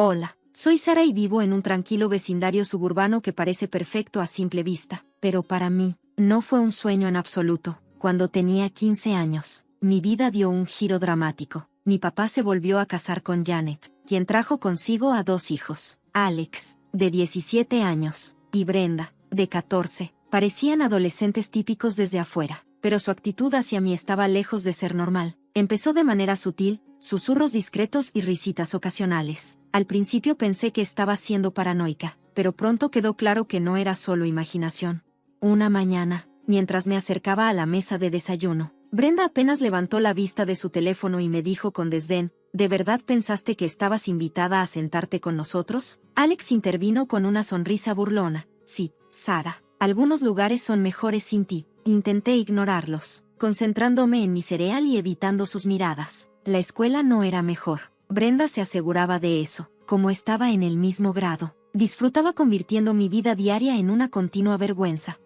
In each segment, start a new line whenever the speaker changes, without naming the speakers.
Hola, soy Sara y vivo en un tranquilo vecindario suburbano que parece perfecto a simple vista, pero para mí, no fue un sueño en absoluto. Cuando tenía 15 años, mi vida dio un giro dramático. Mi papá se volvió a casar con Janet, quien trajo consigo a 2 hijos, Alex, de 17 años, y Brenda, de 14. Parecían adolescentes típicos desde afuera, pero su actitud hacia mí estaba lejos de ser normal. Empezó de manera sutil, susurros discretos y risitas ocasionales. Al principio pensé que estaba siendo paranoica, pero pronto quedó claro que no era solo imaginación. Una mañana, mientras me acercaba a la mesa de desayuno, Brenda apenas levantó la vista de su teléfono y me dijo con desdén: ¿de verdad pensaste que estabas invitada a sentarte con nosotros? Alex intervino con una sonrisa burlona. Sí, Sara, algunos lugares son mejores sin ti. Intenté ignorarlos, concentrándome en mi cereal y evitando sus miradas. La escuela no era mejor. Brenda se aseguraba de eso. Como estaba en el mismo grado, disfrutaba convirtiendo mi vida diaria en una continua vergüenza.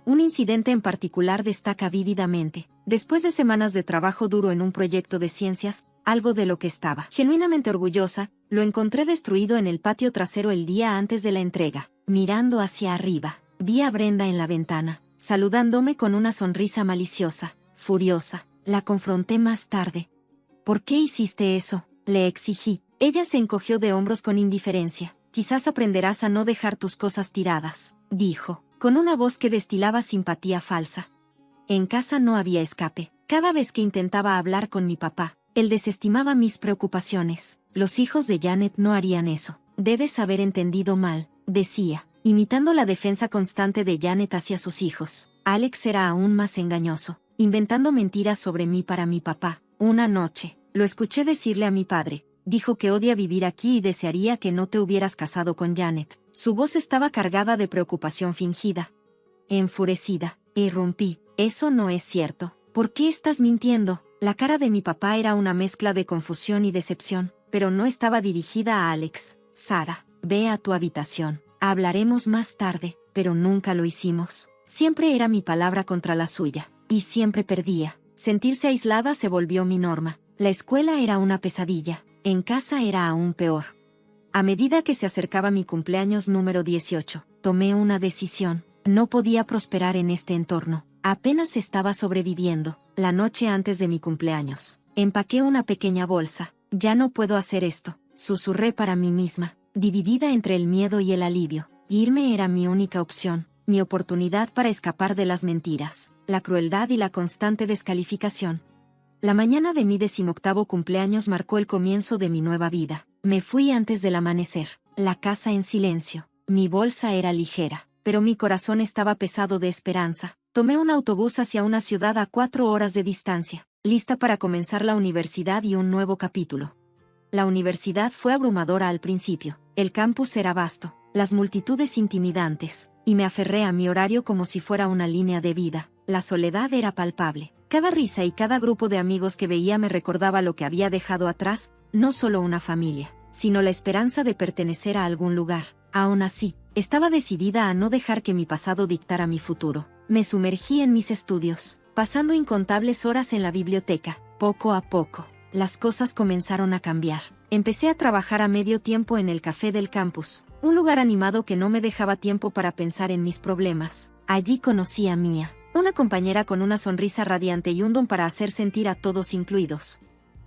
Un incidente en particular destaca vívidamente. Después de semanas de trabajo duro en un proyecto de ciencias, algo de lo que estaba genuinamente orgullosa, lo encontré destruido en el patio trasero el día antes de la entrega. Mirando hacia arriba, vi a Brenda en la ventana, saludándome con una sonrisa maliciosa. Furiosa, la confronté más tarde. ¿Por qué hiciste eso?, le exigí. Ella se encogió de hombros con indiferencia. Quizás aprenderás a no dejar tus cosas tiradas, dijo, con una voz que destilaba simpatía falsa. En casa no había escape. Cada vez que intentaba hablar con mi papá, él desestimaba mis preocupaciones. Los hijos de Janet no harían eso. Debes haber entendido mal, decía, imitando la defensa constante de Janet hacia sus hijos. Alex era aún más engañoso, inventando mentiras sobre mí para mi papá. Una noche, lo escuché decirle a mi padre. Dijo que odia vivir aquí y desearía que no te hubieras casado con Janet. Su voz estaba cargada de preocupación fingida. Enfurecida, irrumpí. Eso no es cierto. ¿Por qué estás mintiendo? La cara de mi papá era una mezcla de confusión y decepción, pero no estaba dirigida a Alex. Sara, ve a tu habitación. Hablaremos más tarde, pero nunca lo hicimos. Siempre era mi palabra contra la suya, y siempre perdía. Sentirse aislada se volvió mi norma. La escuela era una pesadilla. En casa era aún peor. A medida que se acercaba mi cumpleaños número 18, tomé una decisión. No podía prosperar en este entorno. Apenas estaba sobreviviendo. La noche antes de mi cumpleaños, empaqué una pequeña bolsa. Ya no puedo hacer esto, susurré para mí misma, dividida entre el miedo y el alivio. Irme era mi única opción, mi oportunidad para escapar de las mentiras, la crueldad y la constante descalificación. La mañana de mi 18º cumpleaños marcó el comienzo de mi nueva vida. Me fui antes del amanecer, la casa en silencio. Mi bolsa era ligera, pero mi corazón estaba pesado de esperanza. Tomé un autobús hacia una ciudad a 4 horas de distancia, lista para comenzar la universidad y un nuevo capítulo. La universidad fue abrumadora al principio. El campus era vasto, las multitudes intimidantes, y me aferré a mi horario como si fuera una línea de vida. La soledad era palpable. Cada risa y cada grupo de amigos que veía me recordaba lo que había dejado atrás, no solo una familia, sino la esperanza de pertenecer a algún lugar. Aún así, estaba decidida a no dejar que mi pasado dictara mi futuro. Me sumergí en mis estudios, pasando incontables horas en la biblioteca. Poco a poco, las cosas comenzaron a cambiar. Empecé a trabajar a medio tiempo en el café del campus, un lugar animado que no me dejaba tiempo para pensar en mis problemas. Allí conocí a Mia, una compañera con una sonrisa radiante y un don para hacer sentir a todos incluidos.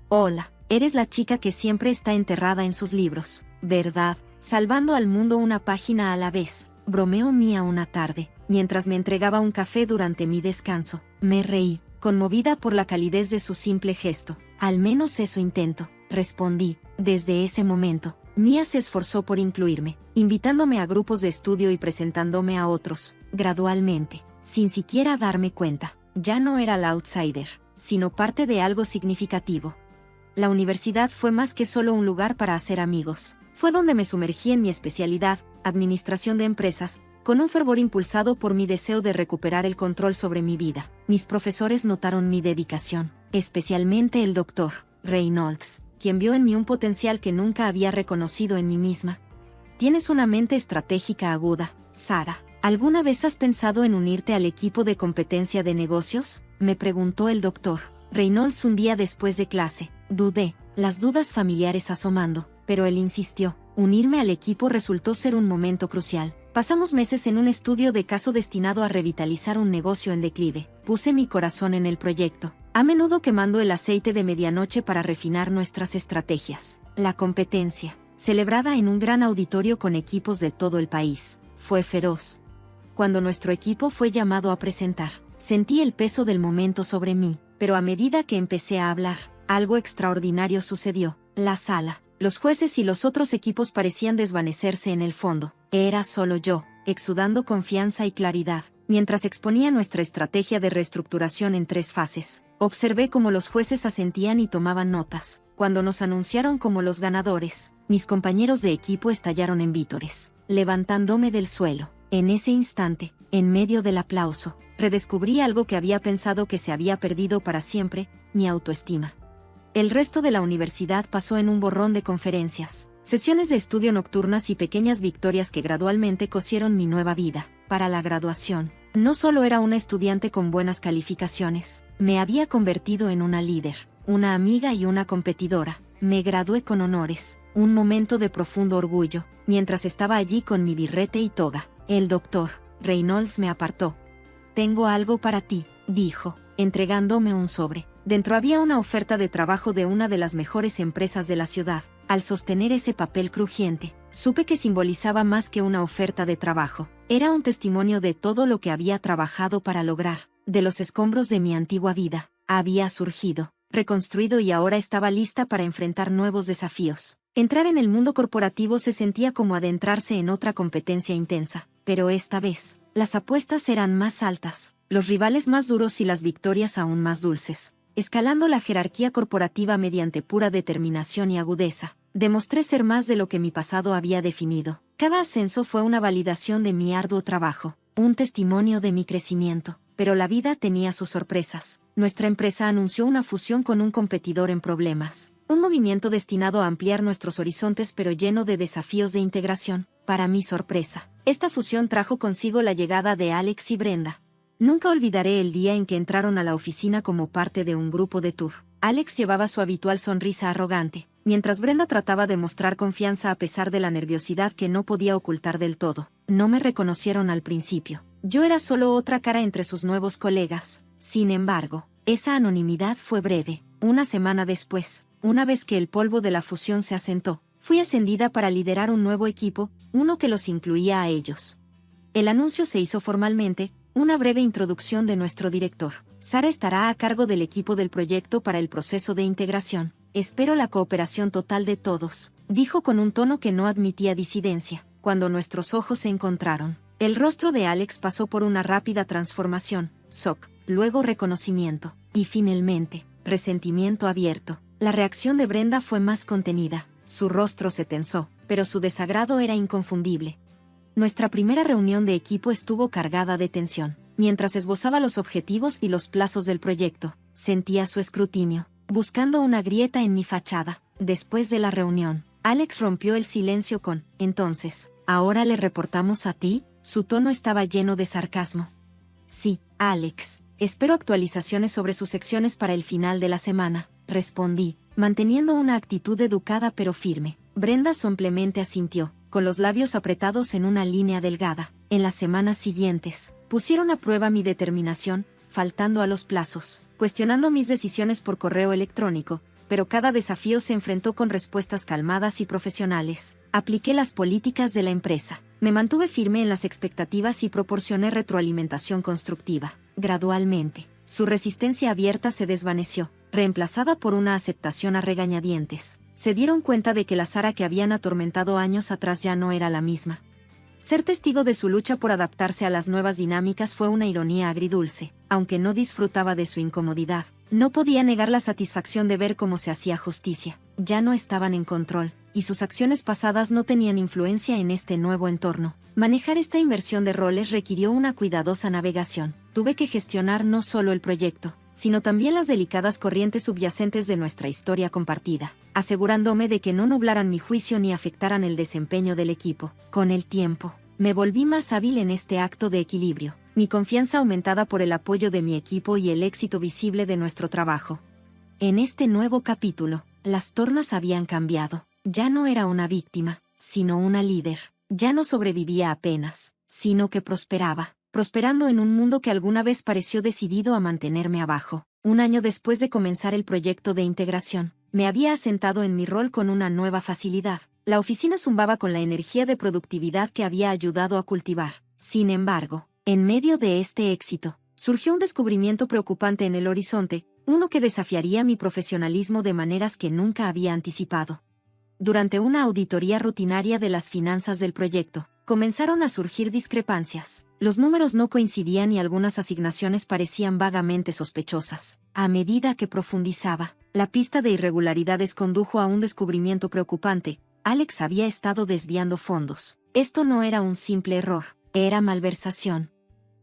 Hola, eres la chica que siempre está enterrada en sus libros, ¿verdad? Salvando al mundo una página a la vez, bromeó Mia una tarde, mientras me entregaba un café durante mi descanso. Me reí, conmovida por la calidez de su simple gesto. Al menos eso intento, respondí. Desde ese momento, Mia se esforzó por incluirme, invitándome a grupos de estudio y presentándome a otros, gradualmente. Sin siquiera darme cuenta, ya no era la outsider, sino parte de algo significativo. La universidad fue más que solo un lugar para hacer amigos. Fue donde me sumergí en mi especialidad, administración de empresas, con un fervor impulsado por mi deseo de recuperar el control sobre mi vida. Mis profesores notaron mi dedicación, especialmente el doctor Reynolds, quien vio en mí un potencial que nunca había reconocido en mí misma. Tienes una mente estratégica aguda, Sara. ¿Alguna vez has pensado en unirte al equipo de competencia de negocios?, me preguntó el doctor Reynolds un día después de clase. Dudé, las dudas familiares asomando, pero él insistió. Unirme al equipo resultó ser un momento crucial. Pasamos meses en un estudio de caso destinado a revitalizar un negocio en declive. Puse mi corazón en el proyecto, a menudo quemando el aceite de medianoche para refinar nuestras estrategias. La competencia, celebrada en un gran auditorio con equipos de todo el país, fue feroz. Cuando nuestro equipo fue llamado a presentar, sentí el peso del momento sobre mí, pero a medida que empecé a hablar, algo extraordinario sucedió. La sala, los jueces y los otros equipos parecían desvanecerse en el fondo. Era solo yo, exudando confianza y claridad, mientras exponía nuestra estrategia de reestructuración en 3 fases. Observé cómo los jueces asentían y tomaban notas. Cuando nos anunciaron como los ganadores, mis compañeros de equipo estallaron en vítores, levantándome del suelo. En ese instante, en medio del aplauso, redescubrí algo que había pensado que se había perdido para siempre: mi autoestima. El resto de la universidad pasó en un borrón de conferencias, sesiones de estudio nocturnas y pequeñas victorias que gradualmente cosieron mi nueva vida. Para la graduación, no solo era una estudiante con buenas calificaciones, me había convertido en una líder, una amiga y una competidora. Me gradué con honores, un momento de profundo orgullo. Mientras estaba allí con mi birrete y toga, el doctor Reynolds me apartó. «Tengo algo para ti», dijo, entregándome un sobre. Dentro había una oferta de trabajo de una de las mejores empresas de la ciudad. Al sostener ese papel crujiente, supe que simbolizaba más que una oferta de trabajo. Era un testimonio de todo lo que había trabajado para lograr. De los escombros de mi antigua vida, había surgido, reconstruido y ahora estaba lista para enfrentar nuevos desafíos. Entrar en el mundo corporativo se sentía como adentrarse en otra competencia intensa, pero esta vez, las apuestas eran más altas, los rivales más duros y las victorias aún más dulces. Escalando la jerarquía corporativa mediante pura determinación y agudeza, demostré ser más de lo que mi pasado había definido. Cada ascenso fue una validación de mi arduo trabajo, un testimonio de mi crecimiento. Pero la vida tenía sus sorpresas. Nuestra empresa anunció una fusión con un competidor en problemas. Un movimiento destinado a ampliar nuestros horizontes pero lleno de desafíos de integración. Para mi sorpresa, esta fusión trajo consigo la llegada de Alex y Brenda. Nunca olvidaré el día en que entraron a la oficina como parte de un grupo de tour. Alex llevaba su habitual sonrisa arrogante, mientras Brenda trataba de mostrar confianza a pesar de la nerviosidad que no podía ocultar del todo. No me reconocieron al principio. Yo era solo otra cara entre sus nuevos colegas. Sin embargo, esa anonimidad fue breve. Una semana después, una vez que el polvo de la fusión se asentó, fui ascendida para liderar un nuevo equipo, uno que los incluía a ellos. El anuncio se hizo formalmente. Una breve introducción de nuestro director. Sara estará a cargo del equipo del proyecto para el proceso de integración. Espero la cooperación total de todos, dijo con un tono que no admitía disidencia. Cuando nuestros ojos se encontraron, el rostro de Alex pasó por una rápida transformación, shock, luego reconocimiento, y finalmente, resentimiento abierto. La reacción de Brenda fue más contenida. Su rostro se tensó, pero su desagrado era inconfundible. Nuestra primera reunión de equipo estuvo cargada de tensión. Mientras esbozaba los objetivos y los plazos del proyecto, sentía su escrutinio, buscando una grieta en mi fachada. Después de la reunión, Alex rompió el silencio con: «Entonces, ¿ahora le reportamos a ti?». Su tono estaba lleno de sarcasmo. «Sí, Alex. Espero actualizaciones sobre sus secciones para el final de la semana», respondí, manteniendo una actitud educada pero firme. Brenda simplemente asintió, con los labios apretados en una línea delgada. En las semanas siguientes, pusieron a prueba mi determinación, faltando a los plazos, cuestionando mis decisiones por correo electrónico, pero cada desafío se enfrentó con respuestas calmadas y profesionales. Apliqué las políticas de la empresa, me mantuve firme en las expectativas y proporcioné retroalimentación constructiva. Gradualmente, su resistencia abierta se desvaneció, reemplazada por una aceptación a regañadientes. Se dieron cuenta de que la Sara que habían atormentado años atrás ya no era la misma. Ser testigo de su lucha por adaptarse a las nuevas dinámicas fue una ironía agridulce. Aunque no disfrutaba de su incomodidad, no podía negar la satisfacción de ver cómo se hacía justicia. Ya no estaban en control, y sus acciones pasadas no tenían influencia en este nuevo entorno. Manejar esta inversión de roles requirió una cuidadosa navegación. Tuve que gestionar no solo el proyecto, sino también las delicadas corrientes subyacentes de nuestra historia compartida, asegurándome de que no nublaran mi juicio ni afectaran el desempeño del equipo. Con el tiempo, me volví más hábil en este acto de equilibrio, mi confianza aumentada por el apoyo de mi equipo y el éxito visible de nuestro trabajo. En este nuevo capítulo, las tornas habían cambiado. Ya no era una víctima, sino una líder. Ya no sobrevivía apenas, sino que prosperaba, prosperando en un mundo que alguna vez pareció decidido a mantenerme abajo. Un año después de comenzar el proyecto de integración, me había asentado en mi rol con una nueva facilidad. La oficina zumbaba con la energía de productividad que había ayudado a cultivar. Sin embargo, en medio de este éxito, surgió un descubrimiento preocupante en el horizonte, uno que desafiaría mi profesionalismo de maneras que nunca había anticipado. Durante una auditoría rutinaria de las finanzas del proyecto, comenzaron a surgir discrepancias. Los números no coincidían y algunas asignaciones parecían vagamente sospechosas. A medida que profundizaba, la pista de irregularidades condujo a un descubrimiento preocupante. Alex había estado desviando fondos. Esto no era un simple error, era malversación.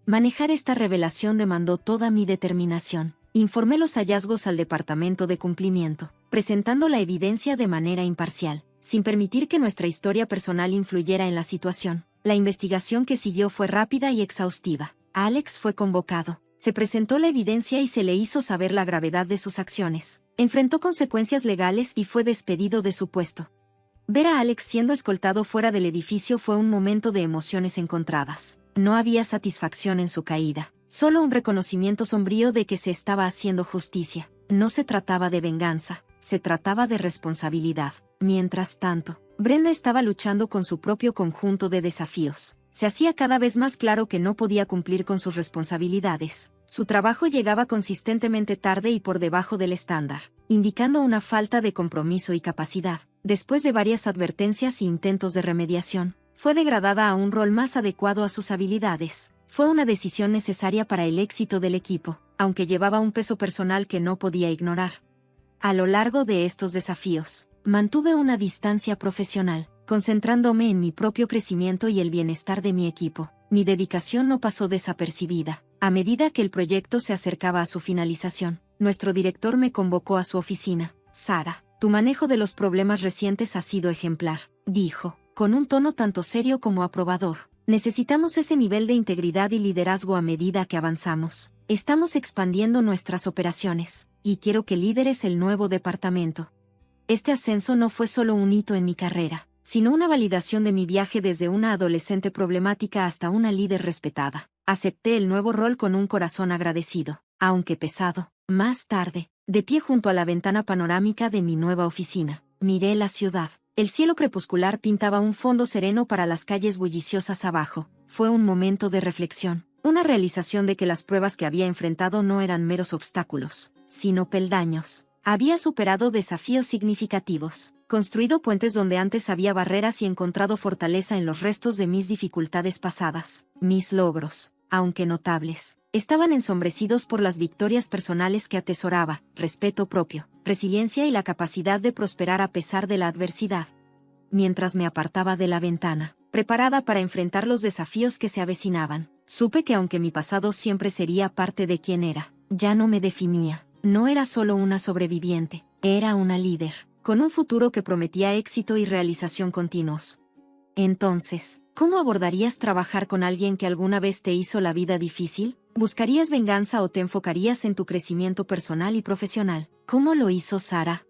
Manejar esta revelación demandó toda mi determinación. Informé los hallazgos al departamento de cumplimiento, presentando la evidencia de manera imparcial, sin permitir que nuestra historia personal influyera en la situación. La investigación que siguió fue rápida y exhaustiva. Alex fue convocado, se presentó la evidencia y se le hizo saber la gravedad de sus acciones. Enfrentó consecuencias legales y fue despedido de su puesto. Ver a Alex siendo escoltado fuera del edificio fue un momento de emociones encontradas. No había satisfacción en su caída, solo un reconocimiento sombrío de que se estaba haciendo justicia. No se trataba de venganza, se trataba de responsabilidad. Mientras tanto, Brenda estaba luchando con su propio conjunto de desafíos. Se hacía cada vez más claro que no podía cumplir con sus responsabilidades. Su trabajo llegaba consistentemente tarde y por debajo del estándar, indicando una falta de compromiso y capacidad. Después de varias advertencias e intentos de remediación, fue degradada a un rol más adecuado a sus habilidades. Fue una decisión necesaria para el éxito del equipo, aunque llevaba un peso personal que no podía ignorar. A lo largo de estos desafíos, mantuve una distancia profesional, concentrándome en mi propio crecimiento y el bienestar de mi equipo. Mi dedicación no pasó desapercibida. A medida que el proyecto se acercaba a su finalización, nuestro director me convocó a su oficina. Sara, tu manejo de los problemas recientes ha sido ejemplar, dijo, con un tono tanto serio como aprobador. Necesitamos ese nivel de integridad y liderazgo a medida que avanzamos. Estamos expandiendo nuestras operaciones, y quiero que lideres el nuevo departamento. Este ascenso no fue solo un hito en mi carrera, sino una validación de mi viaje desde una adolescente problemática hasta una líder respetada. Acepté el nuevo rol con un corazón agradecido, aunque pesado. Más tarde, de pie junto a la ventana panorámica de mi nueva oficina, miré la ciudad. El cielo crepuscular pintaba un fondo sereno para las calles bulliciosas abajo. Fue un momento de reflexión, una realización de que las pruebas que había enfrentado no eran meros obstáculos, sino peldaños. Había superado desafíos significativos, construido puentes donde antes había barreras y encontrado fortaleza en los restos de mis dificultades pasadas. Mis logros, aunque notables, estaban ensombrecidos por las victorias personales que atesoraba, respeto propio, resiliencia y la capacidad de prosperar a pesar de la adversidad. Mientras me apartaba de la ventana, preparada para enfrentar los desafíos que se avecinaban, supe que aunque mi pasado siempre sería parte de quien era, ya no me definía. No era solo una sobreviviente, era una líder, con un futuro que prometía éxito y realización continuos. Entonces, ¿cómo abordarías trabajar con alguien que alguna vez te hizo la vida difícil? ¿Buscarías venganza o te enfocarías en tu crecimiento personal y profesional? ¿Cómo lo hizo Sara?